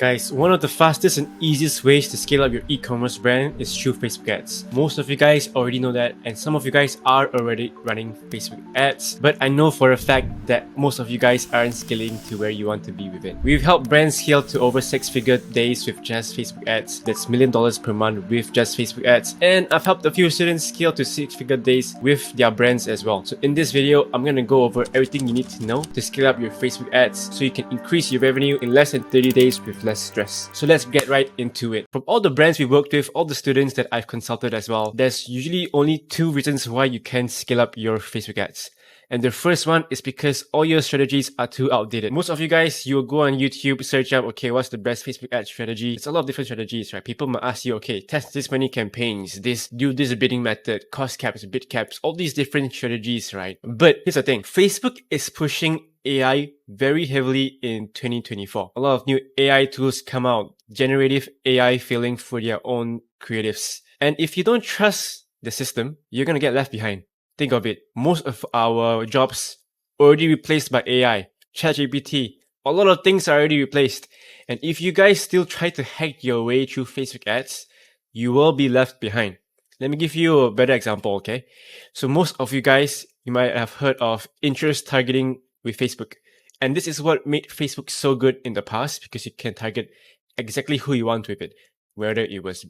Guys, one of the fastest and easiest ways to scale up your e-commerce brand is through Facebook ads. Most of you guys already know that, and some of you guys are already running Facebook ads, but I know for a fact that most of you guys aren't scaling to where you want to be with it. We've helped brands scale to over 6-figure days with just Facebook ads. That's $1 million per month with just Facebook ads. And I've helped a few students scale to 6-figure days with their brands as well. So in this video, I'm going to go over everything you need to know to scale up your Facebook ads so you can increase your revenue in less than 30 days with less stress. So let's get right into it. From all the brands we worked with, all the students that I've consulted as well, there's usually only 2 reasons why you can scale up your Facebook ads. And the first one is because all your strategies are too outdated. Most of you guys, you'll go on YouTube, search up, okay, what's the best Facebook ad strategy? It's a lot of different strategies, right? People might ask you, okay, test this many campaigns, do this bidding method, cost caps, bid caps, all these different strategies, right? But here's the thing, Facebook is pushing AI very heavily in 2024. A lot of new AI tools come out, generative AI filling for their own creatives. And if you don't trust the system, you're gonna get left behind. Think of it. Most of our jobs already replaced by AI, ChatGPT. A lot of things are already replaced. And if you guys still try to hack your way through Facebook ads, you will be left behind. Let me give you a better example, okay? So most of you guys, you might have heard of interest targeting with Facebook. And this is what made Facebook so good in the past because you can target exactly who you want with it. Whether it was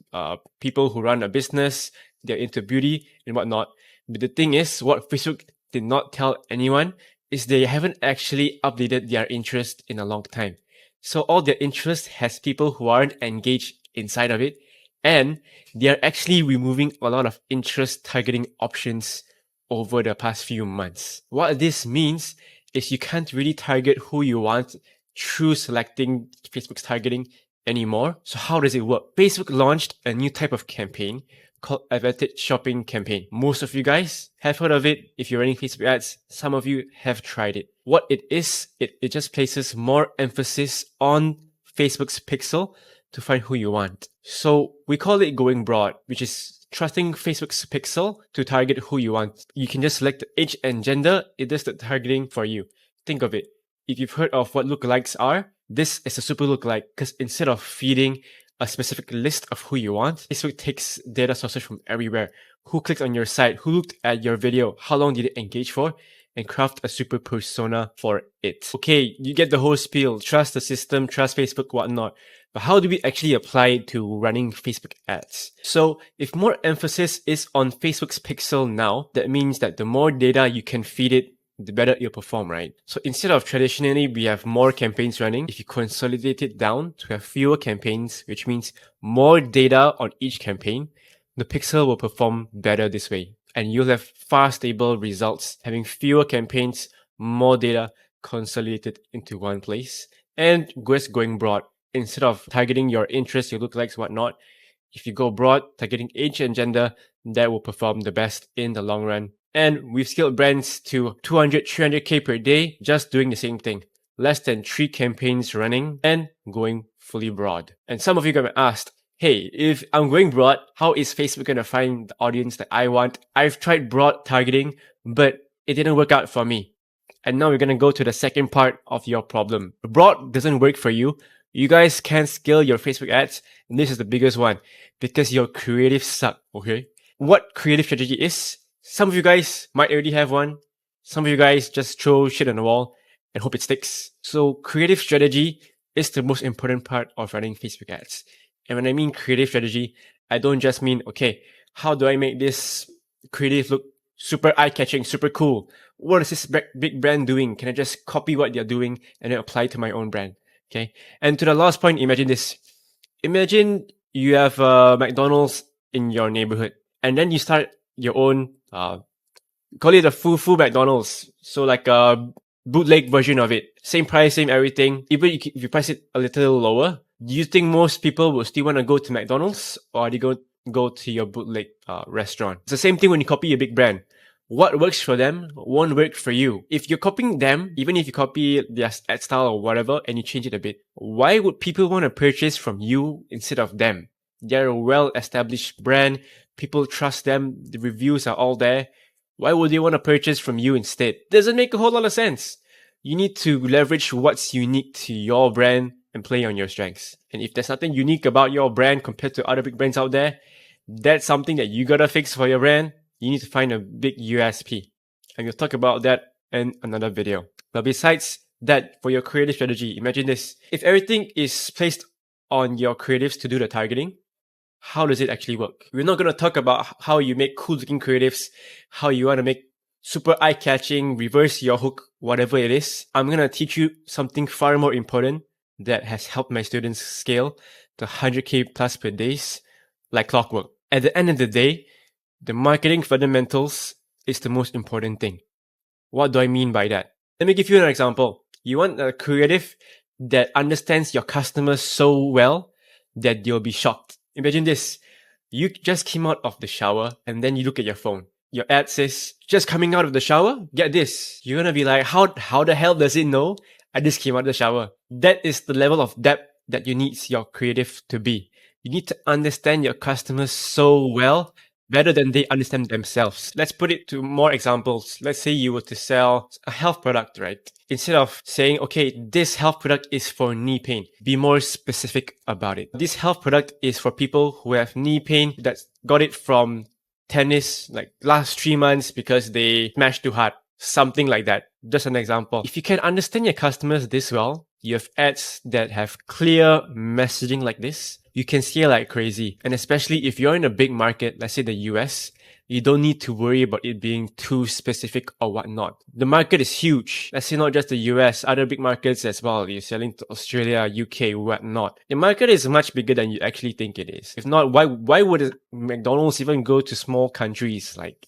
people who run a business, they're into beauty and whatnot. But the thing is, what Facebook did not tell anyone is they haven't actually updated their interest in a long time. So all their interest has people who aren't engaged inside of it. And they're actually removing a lot of interest targeting options over the past few months. What this means is you can't really target who you want through selecting Facebook's targeting anymore. So how does it work? Facebook launched a new type of campaign called Advantage Shopping Campaign. Most of you guys have heard of it. If you're running Facebook ads, some of you have tried it. What it is, it just places more emphasis on Facebook's pixel to find who you want. So we call it going broad, which is trusting Facebook's pixel to target who you want. You can just select the age and gender. It does the targeting for you. Think of it. If you've heard of what lookalikes are, this is a super lookalike because instead of feeding a specific list of who you want, Facebook takes data sources from everywhere. Who clicked on your site? Who looked at your video? How long did it engage for? And craft a super persona for it. Okay, you get the whole spiel. Trust the system, trust Facebook, whatnot. But how do we actually apply it to running Facebook ads? So if more emphasis is on Facebook's pixel now, that means that the more data you can feed it, the better it'll perform, right? So instead of traditionally we have more campaigns running, if you consolidate it down to have fewer campaigns, which means more data on each campaign, the pixel will perform better this way. And you'll have far stable results, having fewer campaigns, more data consolidated into one place, and just going broad. Instead of targeting your interests, your lookalikes, whatnot, if you go broad, targeting age and gender, that will perform the best in the long run. And we've scaled brands to 200, 300K per day, just doing the same thing. Less than 3 campaigns running and going fully broad. And some of you got asked, hey, if I'm going broad, how is Facebook going to find the audience that I want? I've tried broad targeting, but it didn't work out for me. And now we're going to go to the second part of your problem. Broad doesn't work for you. You guys can't scale your Facebook ads. And this is the biggest one because your creatives suck, okay? What creative strategy is? Some of you guys might already have one. Some of you guys just throw shit on the wall and hope it sticks. So creative strategy is the most important part of running Facebook ads. And when I mean creative strategy, I don't just mean, okay, how do I make this creative look super eye-catching, super cool? What is this big brand doing? Can I just copy what they're doing and then apply it to my own brand? Okay. And to the last point, imagine this. Imagine you have McDonald's in your neighborhood and then you start your own, call it a full McDonald's. So like a bootleg version of it. Same price, same everything. Even if you price it a little lower, do you think most people will still want to go to McDonald's or are they going to go to your bootleg restaurant? It's the same thing when you copy a big brand. What works for them won't work for you. If you're copying them, even if you copy their ad style or whatever and you change it a bit, why would people want to purchase from you instead of them? They're a well-established brand. People trust them. The reviews are all there. Why would they want to purchase from you instead? Doesn't make a whole lot of sense. You need to leverage what's unique to your brand and play on your strengths. And if there's nothing unique about your brand compared to other big brands out there, that's something that you gotta fix for your brand. You need to find a big USP. And we'll talk about that in another video. But besides that, for your creative strategy, imagine this. If everything is placed on your creatives to do the targeting, how does it actually work? We're not going to talk about how you make cool looking creatives, how you want to make super eye catching, reverse your hook, whatever it is. I'm going to teach you something far more important that has helped my students scale to 100K plus per days like clockwork. At the end of the day, the marketing fundamentals is the most important thing. What do I mean by that? Let me give you an example. You want a creative that understands your customers so well that they'll be shocked. Imagine this. You just came out of the shower and then you look at your phone. Your ad says, just coming out of the shower? Get this. You're gonna be like, how the hell does it know I just came out of the shower? That is the level of depth that you need your creative to be. You need to understand your customers so well, better than they understand themselves. Let's put it to more examples. Let's say you were to sell a health product, right? Instead of saying, okay, this health product is for knee pain, be more specific about it. This health product is for people who have knee pain that got it from tennis, like last 3 months because they smashed too hard. Something like that. Just an example. If you can understand your customers this well, you have ads that have clear messaging like this, you can scale like crazy. And especially if you're in a big market, let's say the US, you don't need to worry about it being too specific or whatnot. The market is huge. Let's say not just the US, other big markets as well. You're selling to Australia, UK, whatnot. The market is much bigger than you actually think it is. If not, why would McDonald's even go to small countries? Like,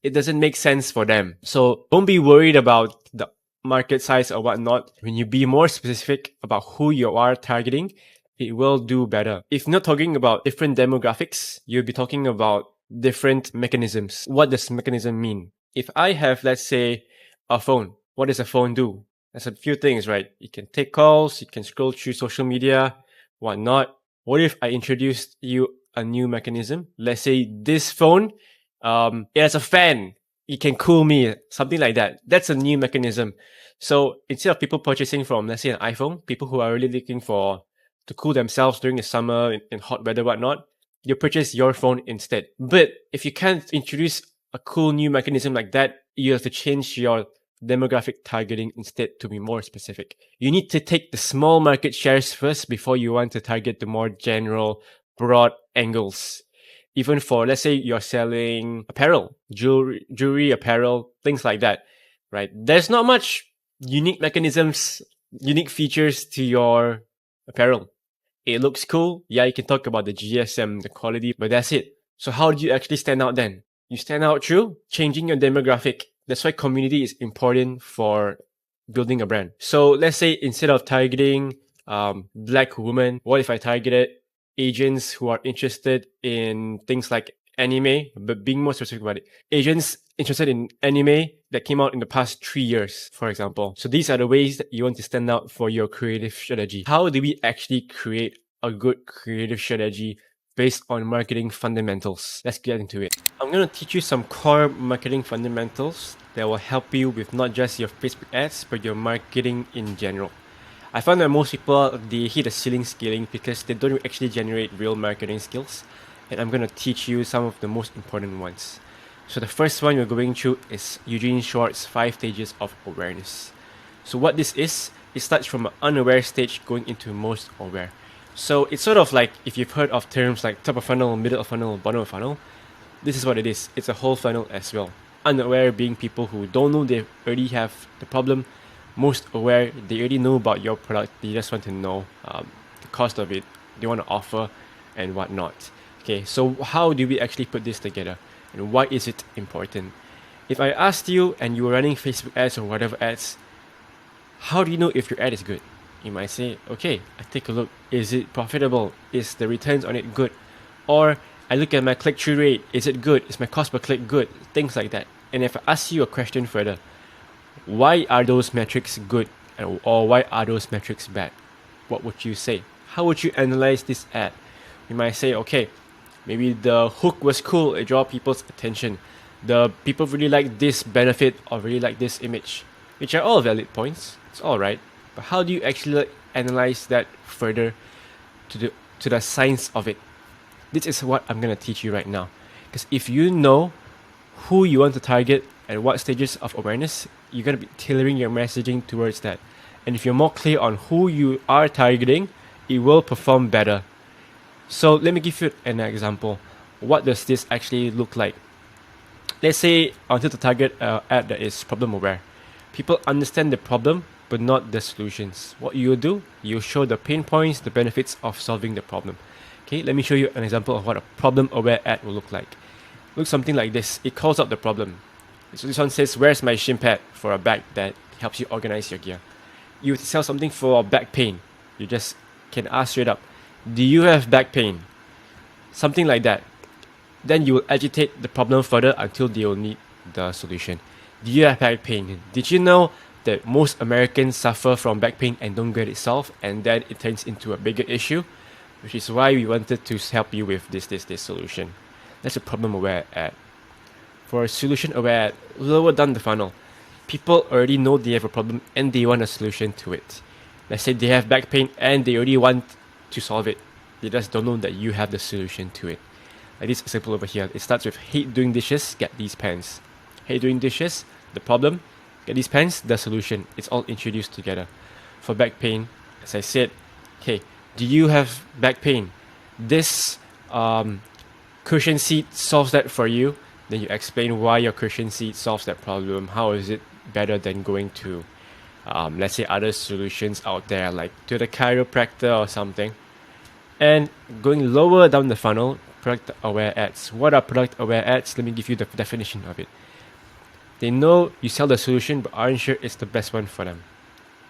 it doesn't make sense for them. So don't be worried about the market size or whatnot. When you be more specific about who you are targeting, it will do better. If not talking about different demographics, you'll be talking about different mechanisms. What does mechanism mean? If I have, let's say, a phone, what does a phone do? There's a few things, right? You can take calls, you can scroll through social media, whatnot. What if I introduced you a new mechanism? Let's say this phone, it has a fan. It can cool me, something like that. That's a new mechanism. So instead of people purchasing from, let's say, an iPhone, people who are really looking to cool themselves during the summer in hot weather, whatnot, you purchase your phone instead. But if you can't introduce a cool new mechanism like that, you have to change your demographic targeting instead to be more specific. You need to take the small market shares first before you want to target the more general, broad angles. Even for, let's say you're selling apparel, jewelry, apparel, things like that, right? There's not much unique mechanisms, unique features to your apparel. It looks cool. Yeah, you can talk about the GSM, the quality, but that's it. So how do you actually stand out then? You stand out through changing your demographic. That's why community is important for building a brand. So let's say instead of targeting black women, what if I targeted agents who are interested in things like anime, but being more specific about it. Agents interested in anime that came out in the past 3 years, for example. So these are the ways that you want to stand out for your creative strategy. How do we actually create a good creative strategy based on marketing fundamentals? Let's get into it. I'm going to teach you some core marketing fundamentals that will help you with not just your Facebook ads, but your marketing in general. I found that most people, they hit a ceiling scaling because they don't actually generate real marketing skills. And I'm going to teach you some of the most important ones. So the first one we're going through is Eugene Schwartz's 5 stages of awareness. So what this is, it starts from an unaware stage going into most aware. So it's sort of like if you've heard of terms like top of funnel, middle of funnel, bottom of funnel, this is what it is. It's a whole funnel as well. Unaware being people who don't know they already have the problem. Most aware, they already know about your product. They just want to know the cost of it, they want to offer and whatnot. Okay, so how do we actually put this together? And why is it important? If I asked you and you were running Facebook ads or whatever ads, how do you know if your ad is good? You might say, okay, I take a look. Is it profitable? Is the returns on it good? Or I look at my click-through rate. Is it good? Is my cost per click good? Things like that. And if I ask you a question further, why are those metrics good? Or why are those metrics bad? What would you say? How would you analyze this ad? You might say, okay, maybe the hook was cool, it drew people's attention. The people really like this benefit or really like this image, which are all valid points. It's all right. But how do you actually analyze that further to the science of it. This is what I'm gonna teach you right now. Because if you know who you want to target and what stages of awareness, you're gonna be tailoring your messaging towards that. And if you're more clear on who you are targeting, it will perform better. So let me give you an example. What does this actually look like? Let's say I wanted to target an ad that is problem aware. People understand the problem but not the solutions. What you do, you show the pain points, the benefits of solving the problem. Okay, let me show you an example of what a problem aware ad will look like. Looks something like this. It calls out the problem. So this one says, where's my shin pad, for a bag that helps you organize your gear. You sell something for back pain. You just can ask straight up, do you have back pain? Something like that. Then you will agitate the problem further until they will need the solution. Do you have back pain? Did you know that most Americans suffer from back pain and don't get it solved, and then it turns into a bigger issue? Which is why we wanted to help you with this solution. That's a problem aware ad. For a solution aware ad, lower down the funnel. People already know they have a problem and they want a solution to it. Let's say they have back pain and they already want to solve it. They just don't know that you have the solution to it. Like this example over here. It starts with hate doing dishes, get these pens. Hate doing dishes, the problem, get these pens, the solution. It's all introduced together. For back pain, as I said, okay, do you have back pain? This cushion seat solves that for you. Then you explain why your cushion seat solves that problem. How is it better than going to, let's say, other solutions out there, like to the chiropractor or something. And going lower down the funnel, product aware ads. What are product aware ads? Let me give you the definition of it. They know you sell the solution but aren't sure it's the best one for them.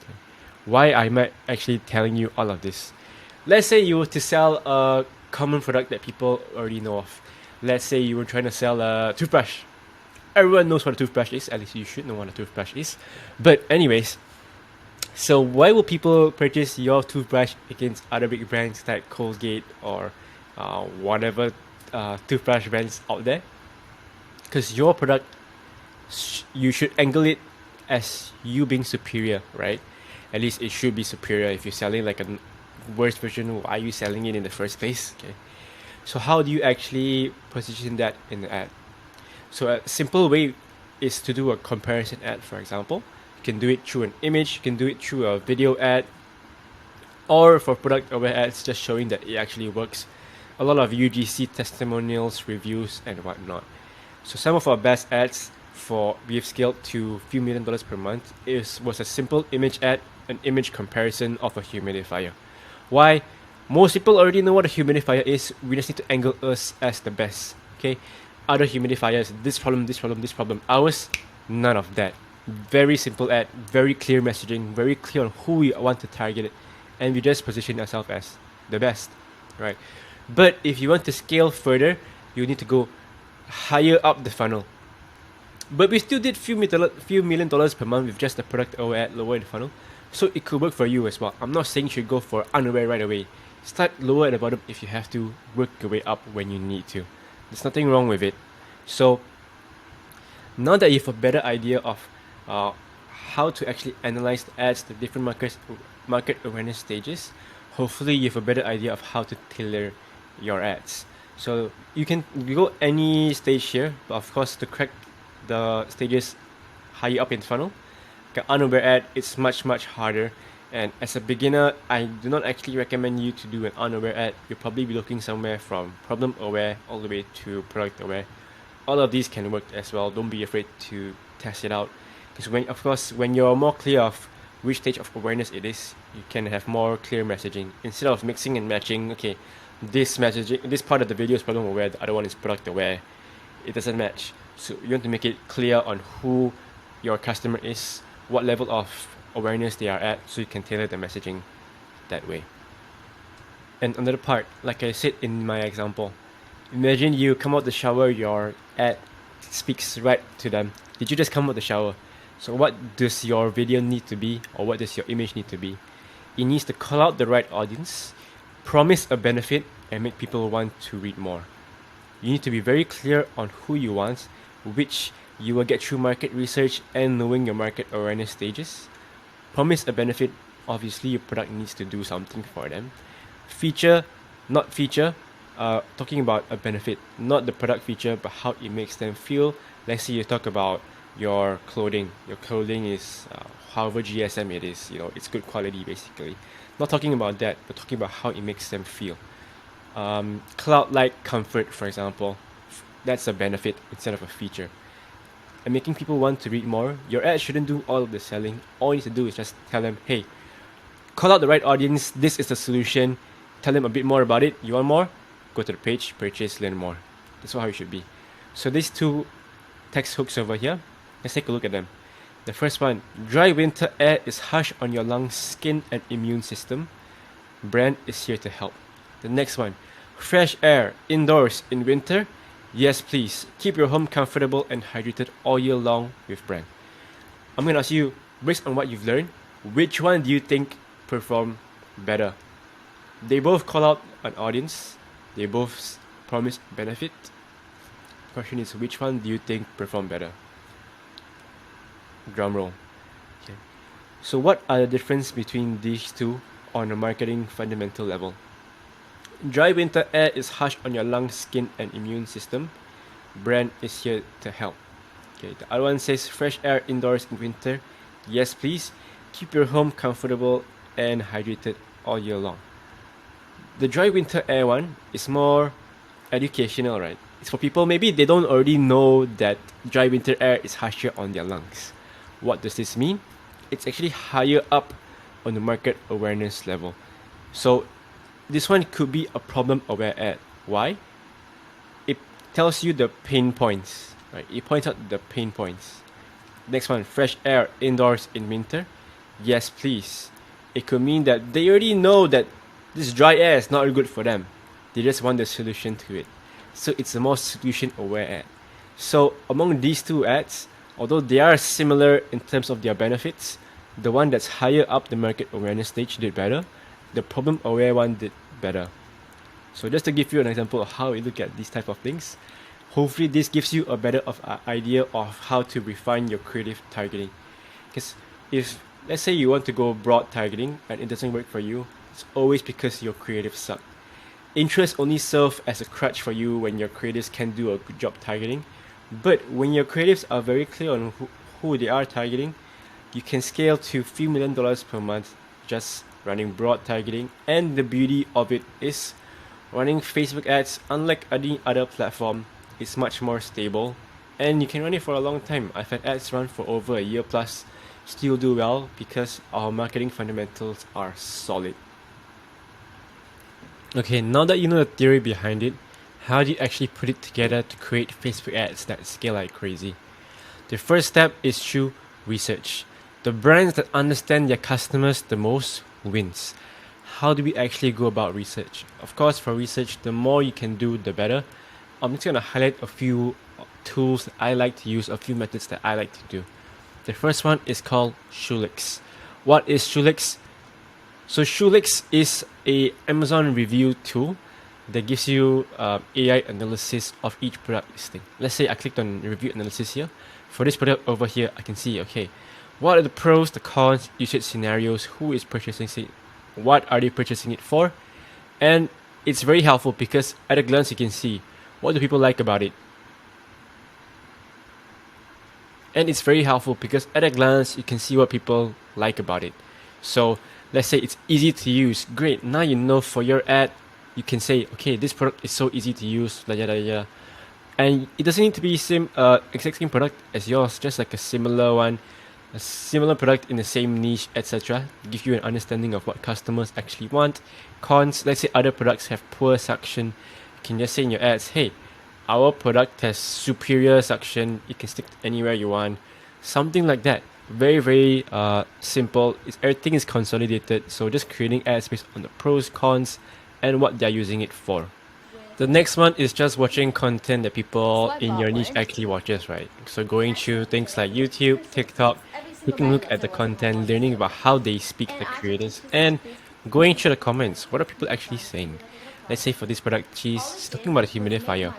Okay. Why am I actually telling you all of this? Let's say you were to sell a common product that people already know of. Let's say you were trying to sell a toothbrush. Everyone knows what a toothbrush is. At least you should know what a toothbrush is. But anyways, so why will people purchase your toothbrush against other big brands like Colgate or whatever toothbrush brands out there? Because your product, you should angle it as you being superior, right? At least it should be superior. If you're selling like a worse version, why are you selling it in the first place? Okay. So how do you actually position that in the ad? So a simple way is to do a comparison ad, for example. You can do it through an image, you can do it through a video ad, or for product aware ads, just showing that it actually works. A lot of UGC testimonials, reviews, and whatnot. So some of our best ads we've scaled to a few $1 million per month was a simple image ad, an image comparison of a humidifier. Why? Most people already know what a humidifier is. We just need to angle us as the best. Okay, other humidifiers, this problem, this problem, this problem. Ours, none of that. Very simple ad, very clear messaging, very clear on who we want to target it, and we just position ourselves as the best, right? But if you want to scale further, you need to go higher up the funnel. But we still did few $1 million per month with just the product aware ad lower in the funnel, so it could work for you as well. I'm not saying you should go for unaware right away. Start lower at the bottom if you have to, work your way up when you need to. There's nothing wrong with it. So now that you have a better idea of how to actually analyze the ads, the different market awareness stages, hopefully you have a better idea of how to tailor your ads. So you go any stage here, but of course to crack the stages higher up in the funnel, like an unaware ad, it's much harder. And as a beginner, I do not actually recommend you to do an unaware ad. You'll probably be looking somewhere from problem aware all the way to product aware. All of these can work as well. Don't be afraid to test it out. Because when you're more clear of which stage of awareness it is, you can have more clear messaging. Instead of mixing and matching, okay, this part of the video is problem aware, the other one is product aware. It doesn't match. So you want to make it clear on who your customer is, what level of awareness they are at, so you can tailor the messaging that way. And another part, like I said in my example, imagine you come out the shower, your ad speaks right to them. Did you just come out the shower? So what does your video need to be, or what does your image need to be? It needs to call out the right audience, promise a benefit, and make people want to read more. You need to be very clear on who you want, which you will get through market research and knowing your market awareness stages. Promise a benefit obviously your product needs to do something for them. Feature, not feature, talking about a benefit, not the product feature, but how it makes them feel. Let's say you talk about your clothing. Your clothing is however GSM it is, it's good quality basically. Not talking about that, but talking about how it makes them feel. Cloud-like comfort, for example, that's a benefit instead of a feature. And making people want to read more, your ad shouldn't do all of the selling. All you need to do is just tell them, hey, call out the right audience, this is the solution, tell them a bit more about it. You want more? Go to the page, purchase, learn more. That's how it should be. So these two text hooks over here, let's take a look at them. The first one, dry winter air is harsh on your lungs, skin, and immune system. Brand is here to help. The next one, fresh air indoors in winter. Yes, please. Keep your home comfortable and hydrated all year long with brand. I'm going to ask you, based on what you've learned, which one do you think perform better? They both call out an audience. They both promise benefit. The question is, which one do you think perform better? Drum roll. Okay. So what are the difference between these two on a marketing fundamental level? Dry winter air is harsh on your lungs, skin, and immune system. Brand is here to help. Okay, the other one says fresh air indoors in winter. Yes, please. Keep your home comfortable and hydrated all year long. The dry winter air one is more educational, right? It's for people maybe they don't already know that dry winter air is harsher on their lungs. What does this mean? It's actually higher up on the market awareness level. So this one could be a problem aware ad. Why? It tells you the pain points, right? It points out the pain points. Next one, fresh air indoors in winter. Yes, please. It could mean that they already know that this dry air is not good for them. They just want the solution to it. So it's a more solution aware ad. So among these two ads, although they are similar in terms of their benefits, the one that's higher up the market awareness stage did better. The problem aware one did better. So just to give you an example of how we look at these type of things, hopefully this gives you a better idea of how to refine your creative targeting. Because if let's say you want to go broad targeting and it doesn't work for you, it's always because your creatives suck. Interests only serve as a crutch for you when your creatives can do a good job targeting. But when your creatives are very clear on who they are targeting, you can scale to few $1 million per month just running broad targeting. And the beauty of it is running Facebook ads, unlike any other platform, is much more stable and you can run it for a long time. I've had ads run for over a year plus, still do well because our marketing fundamentals are solid. Okay, now that you know the theory behind it, how do you actually put it together to create Facebook ads that scale like crazy? The first step is through research. The brands that understand their customers the most wins. How do we actually go about research? Of course, for research, the more you can do, the better. I'm just going to highlight a few tools that I like to use, a few methods that I like to do. The first one is called Shoelix. What is Shoelix? So Shoelix is a Amazon review tool that gives you AI analysis of each product listing. Let's say I clicked on review analysis here. For this product over here, I can see, okay, what are the pros, the cons, usage scenarios, who is purchasing it, what are they purchasing it for? And it's very helpful because at a glance you can see what do people like about it. And it's very helpful because at a glance you can see what people like about it. So let's say it's easy to use. Great, now you know for your ad, you can say, okay, this product is so easy to use, and it doesn't need to be exact same product as yours, just like a similar one, a similar product in the same niche, etc. Give you an understanding of what customers actually want. Cons, let's say other products have poor suction. You can just say in your ads, hey, our product has superior suction, it can stick anywhere you want. Something like that. Very, very simple. Everything is consolidated, so just creating ads based on the pros, cons, and what they're using it for. The next one is just watching content that people in your niche actually watches, right? So going through things like YouTube, TikTok, taking a look at the content, learning about how they speak the creators, and going through the comments. What are people actually saying? Let's say for this product, she's talking about a humidifier.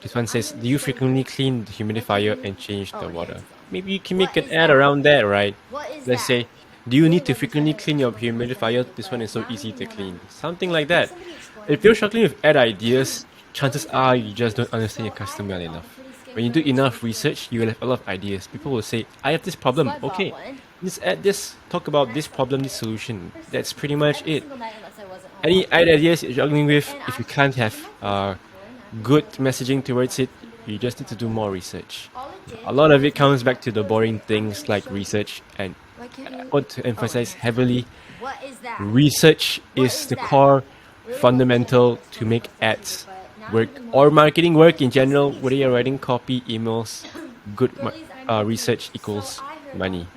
This one says, do you frequently clean the humidifier and change the water? Maybe you can make an ad around that, right? Let's say Do you need to frequently clean your humidifier? This one is so easy to clean. Something like that. If you're struggling with ad ideas, chances are you just don't understand your customer well enough. When you do enough research, you will have a lot of ideas. People will say, I have this problem. Okay, let's add this, talk about this problem, this solution. That's pretty much it. Any ad ideas you're struggling with, if you can't have good messaging towards it, you just need to do more research. A lot of it comes back to the boring things like research, and I want to emphasize heavily, research is the core fundamental to make ads work or marketing work in general. Whether you're writing copy, emails, good research equals money.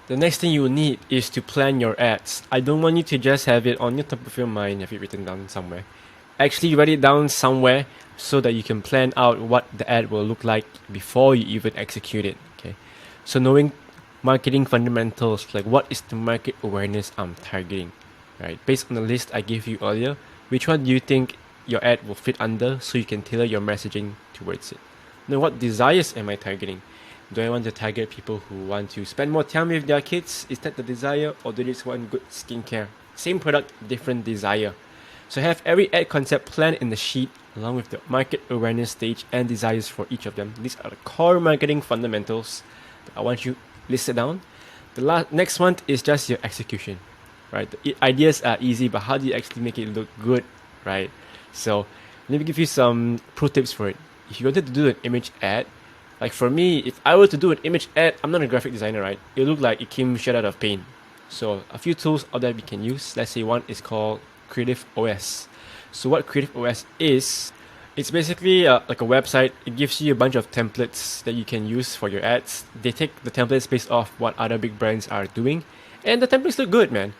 The next thing you will need is to plan your ads. I don't want you to just have it on your top of your mind, have it written down somewhere. Actually write it down somewhere so that you can plan out what the ad will look like before you even execute it. Okay, so knowing marketing fundamentals, like what is the market awareness I'm targeting, right? Based on the list I gave you earlier, which one do you think your ad will fit under so you can tailor your messaging towards it? Now, what desires am I targeting? Do I want to target people who want to spend more time with their kids? Is that the desire? Or do they just want good skincare? Same product, different desire. So have every ad concept planned in the sheet along with the market awareness stage and desires for each of them. These are the core marketing fundamentals that I want you listed down. The next one is just your execution, right? The ideas are easy, but how do you actually make it look good, right? So let me give you some pro tips for it. If you wanted to do an image ad, like for me, if I were to do an image ad, I'm not a graphic designer, right? It look like it came straight out of paint. So a few tools out there we can use. Let's say one is called Creative OS. So what Creative OS is, it's basically like a website. It gives you a bunch of templates that you can use for your ads. They take the templates based off what other big brands are doing, and the templates look good, man.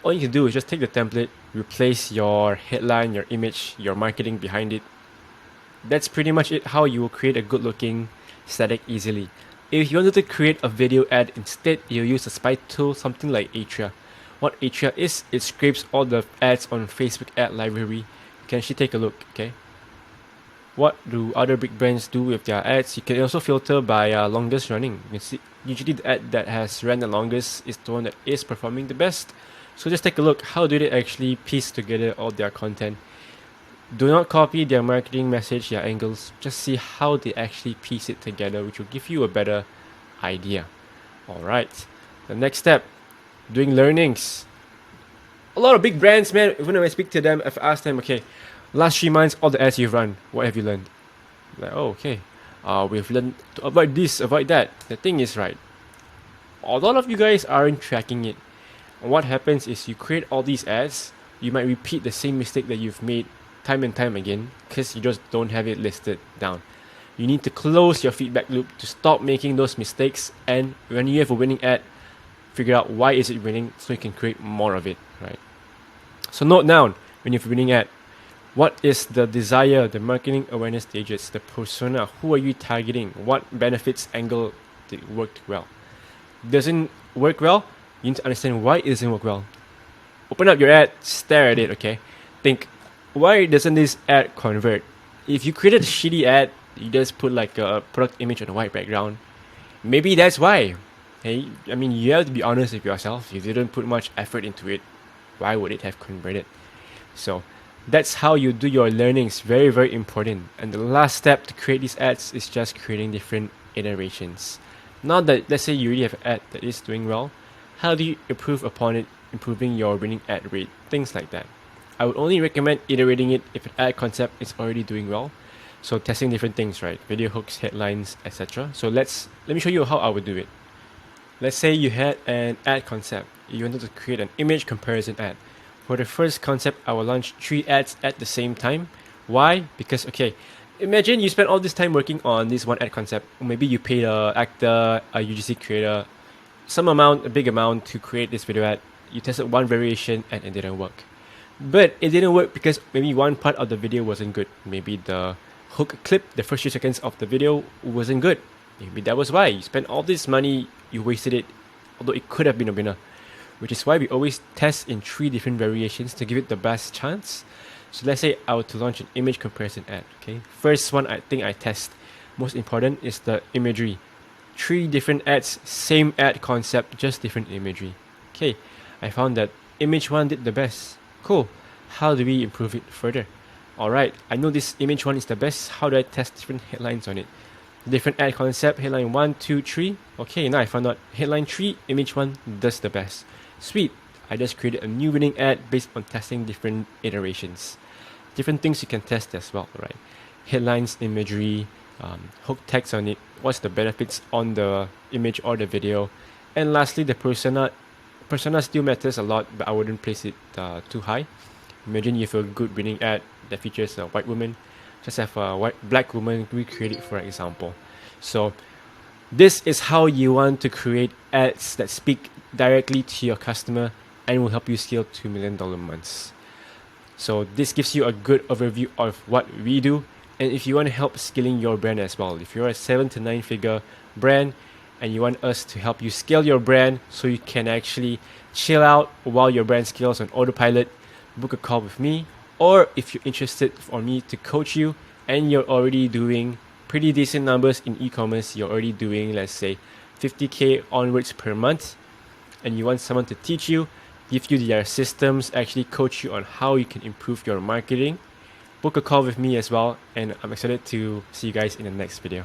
All you can do is just take the template, replace your headline, your image, your marketing behind it. That's pretty much it, how you will create a good looking static easily. If you wanted to create a video ad instead, you use a spy tool, something like Atria. What Atria is, it scrapes all the ads on Facebook ad library. You can actually take a look, okay? What do other big brands do with their ads? You can also filter by longest running. You can see usually the ad that has ran the longest is the one that is performing the best. So just take a look, how do they actually piece together all their content? Do not copy their marketing message, their angles. Just see how they actually piece it together, which will give you a better idea. Alright, the next step, doing learnings. A lot of big brands, man, when I speak to them, I've asked them, okay, last 3 months, all the ads you've run, what have you learned? Like, oh, okay, we've learned to avoid this, avoid that. The thing is, right, a lot of you guys aren't tracking it. And what happens is you create all these ads, you might repeat the same mistake that you've made time and time again because you just don't have it listed down. You need to close your feedback loop to stop making those mistakes, and when you have a winning ad, figure out why is it winning so you can create more of it, right? So note down, when you have a winning ad, what is the desire, the marketing awareness stages, the persona, who are you targeting, what benefits angle did work well. Doesn't work well, you need to understand why it doesn't work well. Open up your ad, stare at it, okay? Think, why doesn't this ad convert? If you created a shitty ad, you just put like a product image on a white background, maybe that's why. Hey, I mean, you have to be honest with yourself. If you didn't put much effort into it, why would it have converted? So that's how you do your learnings. Very, very important. And the last step to create these ads is just creating different iterations. Now that, let's say you already have an ad that is doing well, how do you improve upon it, improving your winning ad rate, things like that. I would only recommend iterating it if an ad concept is already doing well. So testing different things, right? Video hooks, headlines, etc. So let me show you how I would do it. Let's say you had an ad concept. You wanted to create an image comparison ad. For the first concept, I will launch 3 ads at the same time. Why? Because, okay, imagine you spent all this time working on this one ad concept. Maybe you paid an actor, a UGC creator, some amount, a big amount to create this video ad. You tested one variation and it didn't work. But it didn't work because maybe one part of the video wasn't good. Maybe the hook clip, the first few seconds of the video wasn't good. Maybe that was why you spent all this money, you wasted it, although it could have been a winner. Which is why we always test in 3 different variations to give it the best chance. So let's say I were to launch an image comparison ad. Okay, first one I think I test most important is the imagery. 3 different ads, same ad concept, just different imagery. Okay, I found that image 1 did the best. Cool. How do we improve it further? Alright, I know this image 1 is the best. How do I test different headlines on it? Different ad concept, headline 1, 2, 3. Okay, now I found out headline 3, image 1 does the best. Sweet. I just created a new winning ad based on testing different iterations. Different things you can test as well, right? Headlines, imagery, hook text on it, what's the benefits on the image or the video, and lastly the persona. Persona still matters a lot, but I wouldn't place it too high. Imagine you have a good winning ad that features a white woman, just have a black woman recreate it, for example. So this is how you want to create ads that speak directly to your customer and will help you scale $2 million months. So this gives you a good overview of what we do. And if you want to help scaling your brand as well, if you're a 7 to 9 figure brand and you want us to help you scale your brand so you can actually chill out while your brand scales on autopilot, book a call with me. Or if you're interested for me to coach you and you're already doing pretty decent numbers in e-commerce, you're already doing, let's say, 50K onwards per month, and you want someone to teach you, give you their systems, actually coach you on how you can improve your marketing, book a call with me as well, and I'm excited to see you guys in the next video.